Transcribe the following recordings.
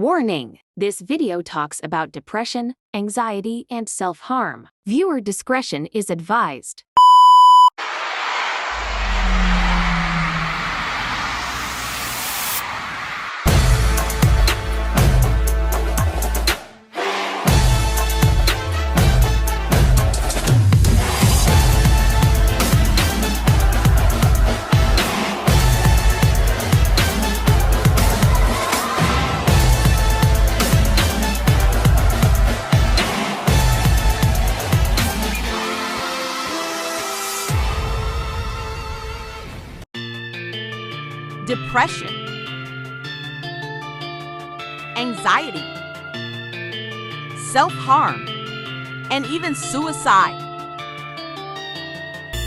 Warning! This video talks about depression, anxiety, and self-harm. Viewer discretion is advised. Depression, anxiety, self-harm, and even suicide.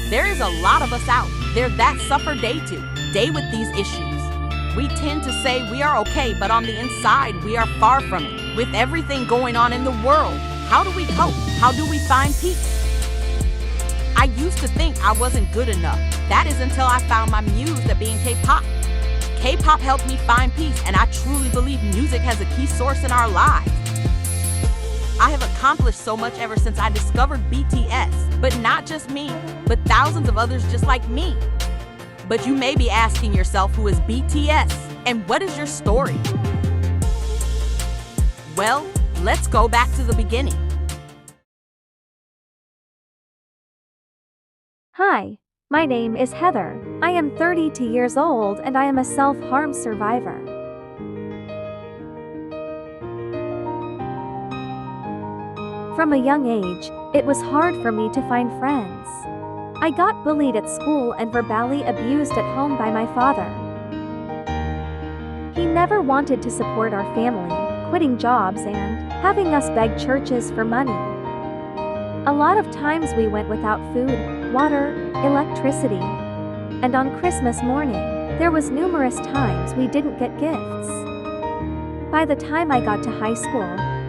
There is a lot of us out there that suffer day with these issues. We tend to say we are okay, but on the inside, we are far from it. With everything going on in the world, how do we cope? How do we find peace? I used to think I wasn't good enough. That is until I found my muse at being K-pop. K-pop helped me find peace, and I truly believe music has a key source in our lives. I have accomplished so much ever since I discovered BTS, but not just me, but thousands of others just like me. But you may be asking yourself, who is BTS, and what is your story? Well, let's go back to the beginning. Hi, my name is Heather. I am 32 years old and I am a self-harm survivor. From a young age, it was hard for me to find friends. I got bullied at school and verbally abused at home by my father. He never wanted to support our family, quitting jobs and having us beg churches for money. A lot of times we went without food, water, electricity. And on Christmas morning, there was numerous times we didn't get gifts. By the time I got to high school,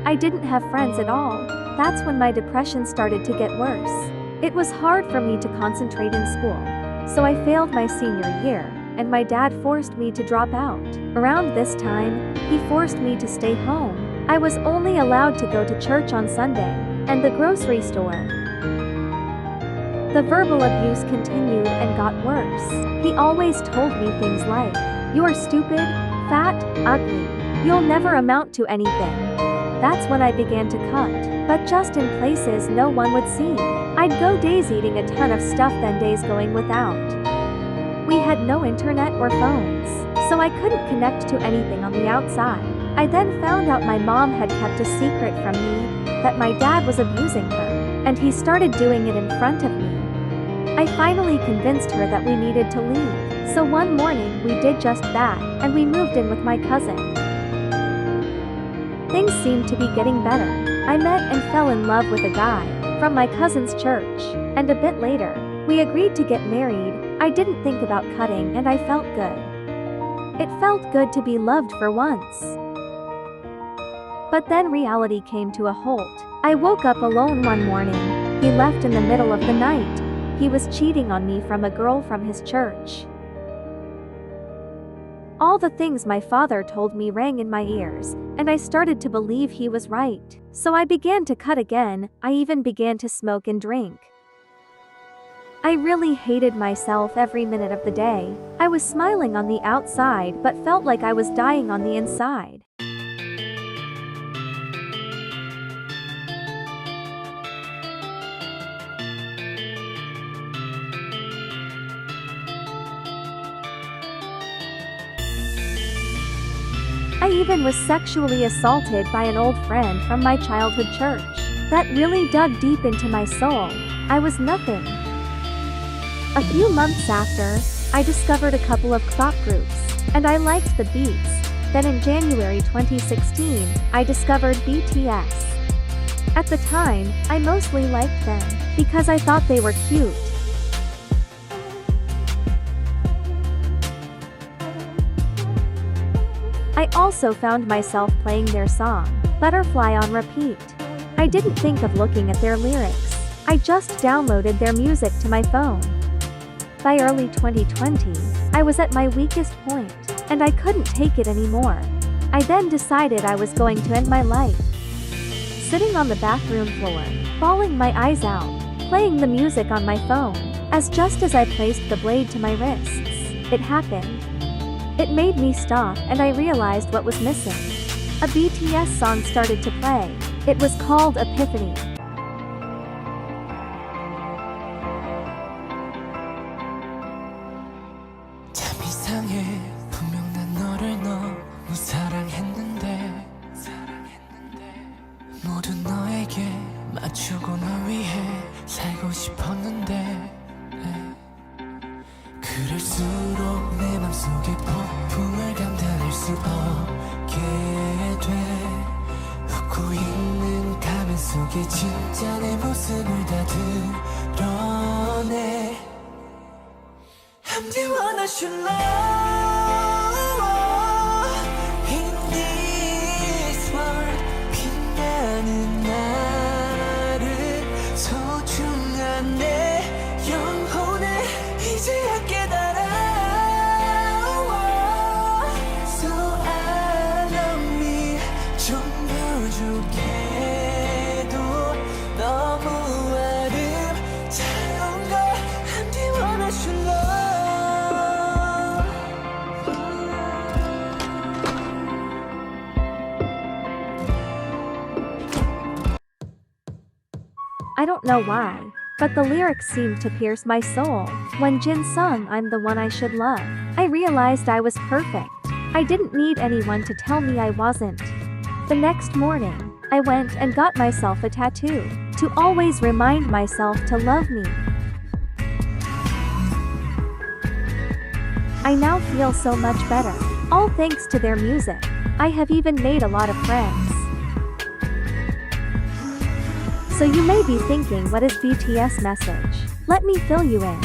I didn't have friends at all. That's when my depression started to get worse. It was hard for me to concentrate in school, so I failed my senior year, and my dad forced me to drop out. Around this time, he forced me to stay home. I was only allowed to go to church on Sunday and the grocery store. The verbal abuse continued and got worse. He always told me things like, "You're stupid, fat, ugly. You'll never amount to anything." That's when I began to cut, but just in places no one would see. I'd go days eating a ton of stuff, then days going without. We had no internet or phones, so I couldn't connect to anything on the outside. I then found out my mom had kept a secret from me, that my dad was abusing her, and he started doing it in front of me. I finally convinced her that we needed to leave, so one morning we did just that, and we moved in with my cousin. Things seemed to be getting better. I met and fell in love with a guy from my cousin's church, and a bit later, we agreed to get married. I didn't think about cutting and I felt good. It felt good to be loved for once. But then reality came to a halt. I woke up alone one morning. He left in the middle of the night. He was cheating on me from a girl from his church. All the things my father told me rang in my ears, and I started to believe he was right. So I began to cut again. I even began to smoke and drink. I really hated myself every minute of the day. I was smiling on the outside but felt like I was dying on the inside. I even was sexually assaulted by an old friend from my childhood church. That really dug deep into my soul. I was nothing. A few months after, I discovered a couple of pop groups, and I liked the beats. Then in January 2016, I discovered BTS. At the time, I mostly liked them, because I thought they were cute. I also found myself playing their song, Butterfly, on repeat. I didn't think of looking at their lyrics. I just downloaded their music to my phone. By early 2020, I was at my weakest point, and I couldn't take it anymore. I then decided I was going to end my life. Sitting on the bathroom floor, bawling my eyes out, playing the music on my phone, just as I placed the blade to my wrists, it happened. It made me stop and I realized what was missing. A BTS song started to play. It was called Epiphany. 참 이상해 분명 난 너를 너무 사랑했는데 모두 너에게 맞추고 널 위해 살고 싶었는데 그럴수록 내 맘속에 폭풍을 감당할 수 없게 돼 웃고 있는 가면 속에 진짜 내 모습을 다 드러내 I'm the one I should love in this world 빛나는 나를 소중한 내 영혼을 이제야 깨달아 So I love me 좀 부족해도 너무 아름다운 걸 I'm the one I should love I don't know why, but the lyrics seemed to pierce my soul. When Jin sung I'm the one I should love, I realized I was perfect. I didn't need anyone to tell me I wasn't. The next morning, I went and got myself a tattoo, to always remind myself to love me. I now feel so much better, all thanks to their music. I have even made a lot of friends. So you may be thinking, what is BTS message? Let me fill you in.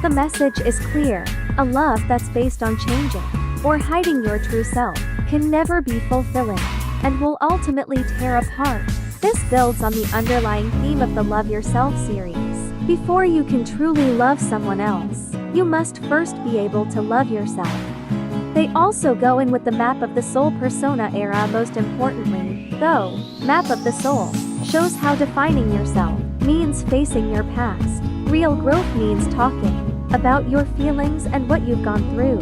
The message is clear. A love that's based on changing or hiding your true self can never be fulfilling and will ultimately tear apart. This builds on the underlying theme of the Love Yourself series. Before you can truly love someone else, you must first be able to love yourself. They also go in with the map of the soul persona era. Most importantly, though, map of the soul shows how defining yourself means facing your past. Real growth means talking about your feelings and what you've gone through.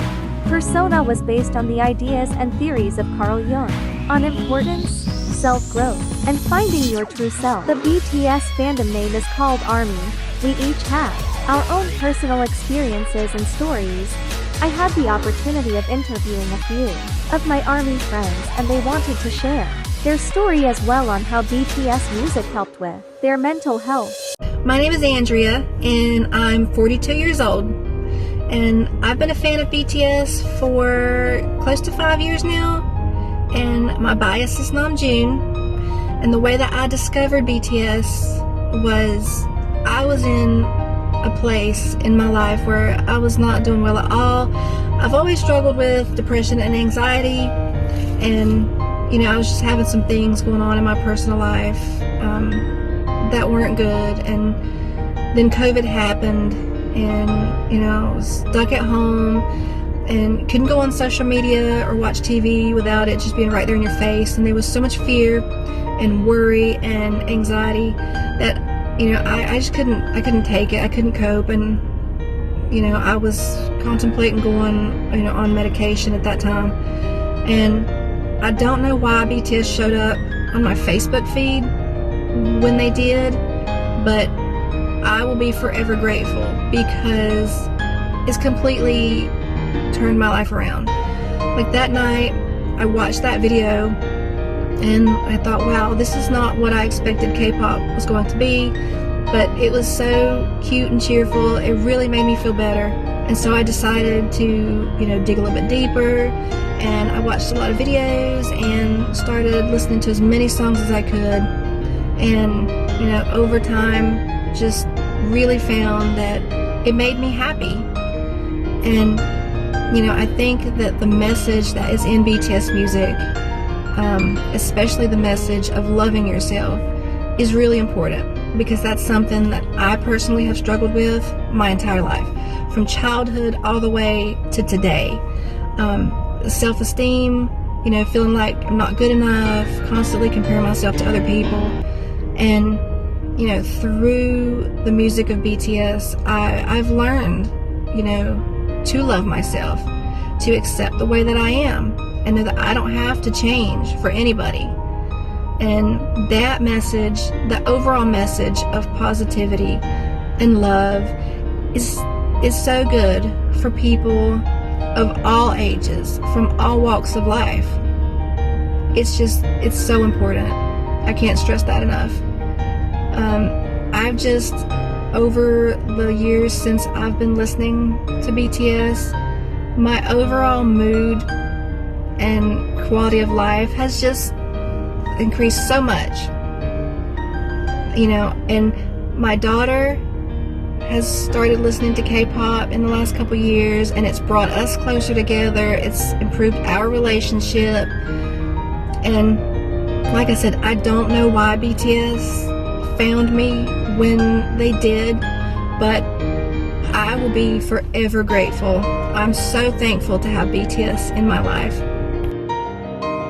Persona was based on the ideas and theories of Carl Jung on importance, self-growth, and finding your true self. The BTS fandom name is called ARMY. We each have our own personal experiences and stories. I had the opportunity of interviewing a few of my ARMY friends and they wanted to share their story as well on how BTS music helped with their mental health. My name is Andrea and I'm 42 years old and I've been a fan of BTS for close to 5 years now, and my bias is Namjoon. And the way that I discovered BTS was I was in a place in my life where I was not doing well at all. I've always struggled with depression and anxiety, and I was just having some things going on in my personal life that weren't good. And then COVID happened, and I was stuck at home and couldn't go on social media or watch TV without it just being right there in your face. And there was so much fear and worry and anxiety that I just couldn't take it. I couldn't cope, and I was contemplating going on medication at that time. And I don't know why BTS showed up on my Facebook feed when they did, but I will be forever grateful because it's completely turned my life around. Like that night, I watched that video and I thought, wow, this is not what I expected K-pop was going to be, but it was so cute and cheerful. It really made me feel better. And so I decided to, dig a little bit deeper, and I watched a lot of videos and started listening to as many songs as I could. And, over time, just really found that it made me happy. And, I think that the message that is in BTS music, especially the message of loving yourself, is really important, because that's something that I personally have struggled with my entire life, from childhood all the way to today. Self-esteem feeling like I'm not good enough, constantly comparing myself to other people. And, through the music of BTS, I've learned, to love myself, to accept the way that I am, and know that I don't have to change for anybody. And that message, the overall message of positivity and love is so good for people of all ages, from all walks of life. It's so important. I can't stress that enough. I've just, over the years since I've been listening to BTS, my overall mood and quality of life has just increased so much. And my daughter has started listening to K-pop in the last couple years, and it's brought us closer together. It's improved our relationship. And like I said, I don't know why BTS found me when they did, but I will be forever grateful. I'm so thankful to have BTS in my life.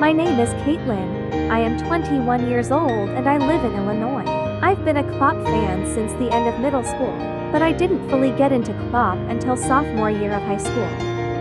My name is Caitlin. I am 21 years old and I live in Illinois. I've been a K-pop fan since the end of middle school, but I didn't fully get into K-pop until sophomore year of high school.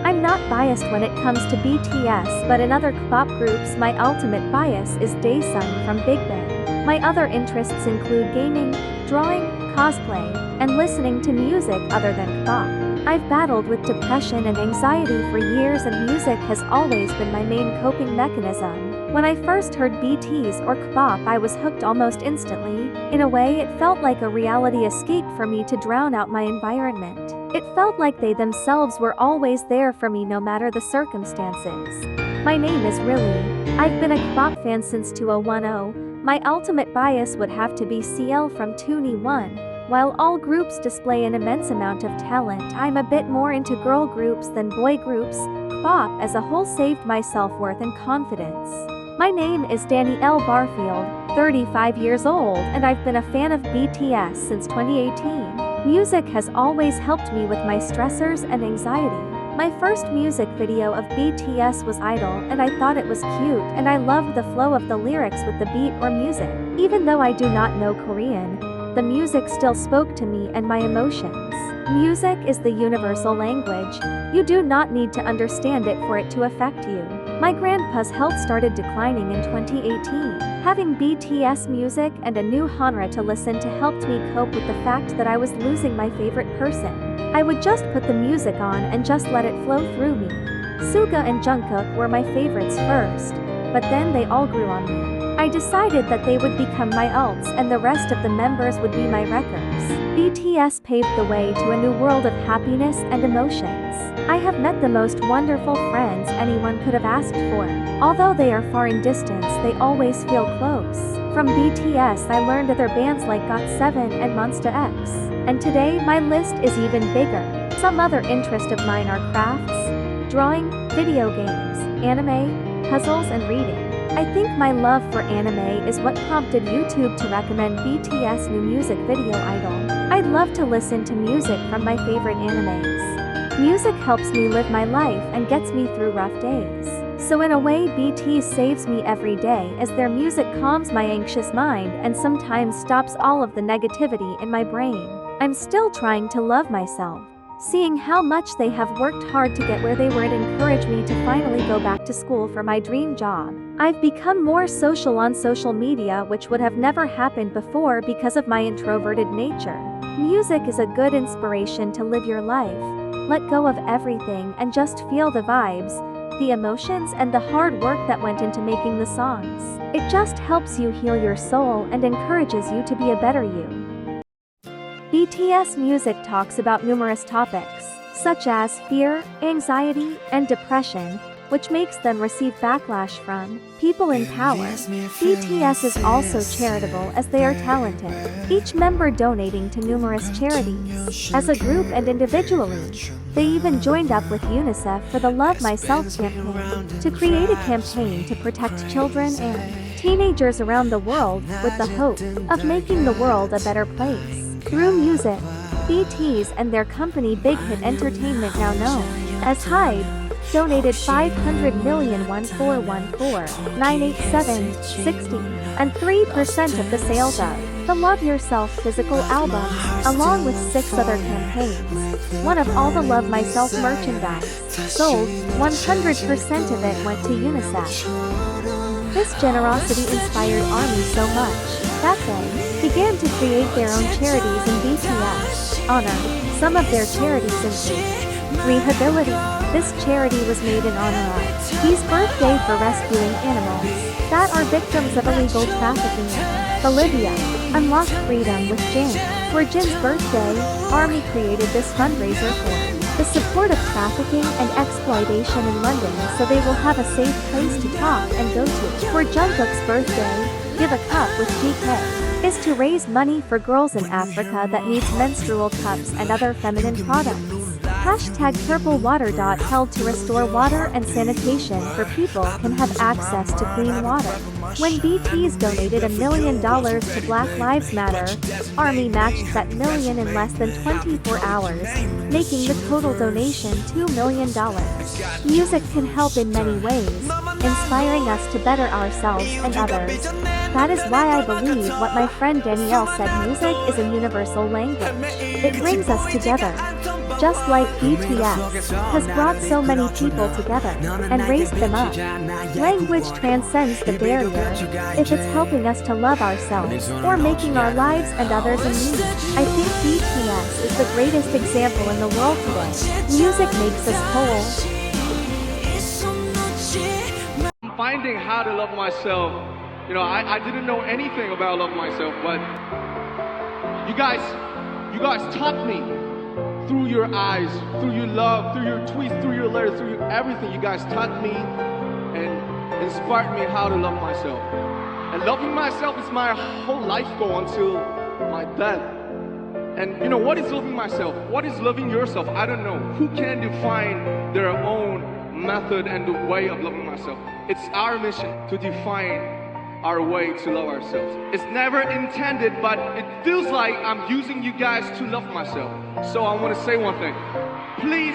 I'm not biased when it comes to BTS, but in other K-pop groups my ultimate bias is Daesung from Big Bang. My other interests include gaming, drawing, cosplay, and listening to music other than K-pop. I've battled with depression and anxiety for years, and music has always been my main coping mechanism. When I first heard BTS or K-pop, I was hooked almost instantly. In a way, it felt like a reality escape for me to drown out my environment. It felt like they themselves were always there for me no matter the circumstances. My name is Riley. I've been a K-pop fan since 2010. My ultimate bias would have to be CL from 2NE1. While all groups display an immense amount of talent, I'm a bit more into girl groups than boy groups. K-pop as a whole saved my self-worth and confidence. My name is Danielle Barfield, 35 years old, and I've been a fan of BTS since 2018. Music has always helped me with my stressors and anxiety. My first music video of BTS was Idol, and I thought it was cute, and I loved the flow of the lyrics with the beat or music. Even though I do not know Korean, the music still spoke to me and my emotions. Music is the universal language. You do not need to understand it for it to affect you. My grandpa's health started declining in 2018. Having BTS music and a new genre to listen to helped me cope with the fact that I was losing my favorite person. I would just put the music on and just let it flow through me. Suga and Jungkook were my favorites first, but then they all grew on me. I decided that they would become my ults and the rest of the members would be my wreckers. BTS paved the way to a new world of happiness and emotions. I have met the most wonderful friends anyone could have asked for. Although they are far in distance, they always feel close. From BTS I learned other bands like GOT7 and Monsta X. And today my list is even bigger. Some other interest of mine are crafts, drawing, video games, anime, puzzles, and reading. I think my love for anime is what prompted YouTube to recommend BTS new music video Idol. I'd love to listen to music from my favorite animes. Music helps me live my life and gets me through rough days. So in a way BTS saves me every day, as their music calms my anxious mind and sometimes stops all of the negativity in my brain. I'm still trying to love myself. Seeing how much they have worked hard to get where they were, it encouraged me to finally go back to school for my dream job. I've become more social on social media, which would have never happened before because of my introverted nature. Music is a good inspiration to live your life. Let go of everything and just feel the vibes, the emotions, and the hard work that went into making the songs. It just helps you heal your soul and encourages you to be a better you. BTS music talks about numerous topics, such as fear, anxiety, and depression, which makes them receive backlash from people in power. BTS is also charitable, as they are talented, each member donating to numerous charities, as a group and individually. They even joined up with UNICEF for the Love Myself campaign, to create a campaign to protect children and teenagers around the world with the hope of making the world a better place. Through music, BTS and their company Big Hit Entertainment, now known as HYBE, donated 500,141498760 and 3% of the sales of the Love Yourself physical album, along with 6 other campaigns. One of all the Love Myself merchandise sold, 100% of it went to UNICEF. This generosity inspired ARMY so much that they began to create their own charities, and BTS honored some of their charities include Rehability. This charity was made in honor of He's birthday for rescuing animals that are victims of illegal trafficking. Bolivia. Unlock Freedom with Jin. For Jin's birthday, ARMY created this fundraiser for the support of trafficking and exploitation in London, so they will have a safe place to talk and go to. For Jungkook's birthday, Give a Cup with GK is to raise money for girls in Africa that needs menstrual cups and other feminine products. Hashtag #PurpleWater. Held to restore water and sanitation for people can have access to clean water. When BTS donated $1 million to Black Lives Matter, ARMY matched that million in less than 24 hours, making the total donation $2 million. Music can help in many ways, inspiring us to better ourselves and others. That is why I believe what my friend Danielle said: music is a universal language. It brings us together. Just like BTS has brought so many people together and raised them up. Language transcends the barrier. If it's helping us to love ourselves or making our lives and others in need, I think BTS is the greatest example in the world today. Music makes us whole. I'm finding how to love myself. You know, I didn't know anything about love myself, but you guys taught me. Through your eyes, through your love, through your tweets, through your letters, through everything, you guys taught me and inspired me how to love myself. And loving myself is my whole life goal until my death. And you know, what is loving myself? What is loving yourself? I don't know. Who can define their own method and the way of loving myself? It's our mission to define our way to love ourselves. It's never intended, but it feels like I'm using you guys to love myself. So I want to say one thing. Please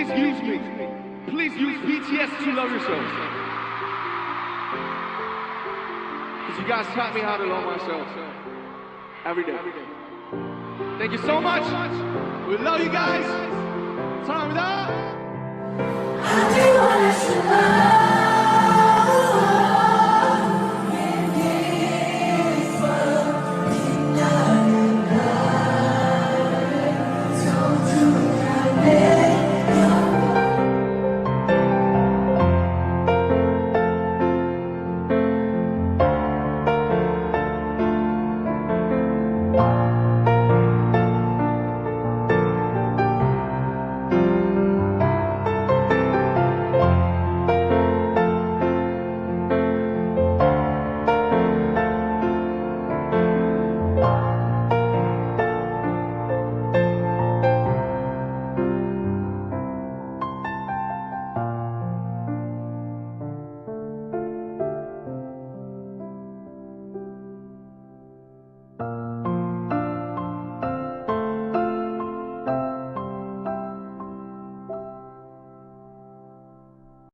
use me. Please use BTS to love yourselves. Because you guys taught me how to love myself every day. Thank you so much. We love you guys. Time it up.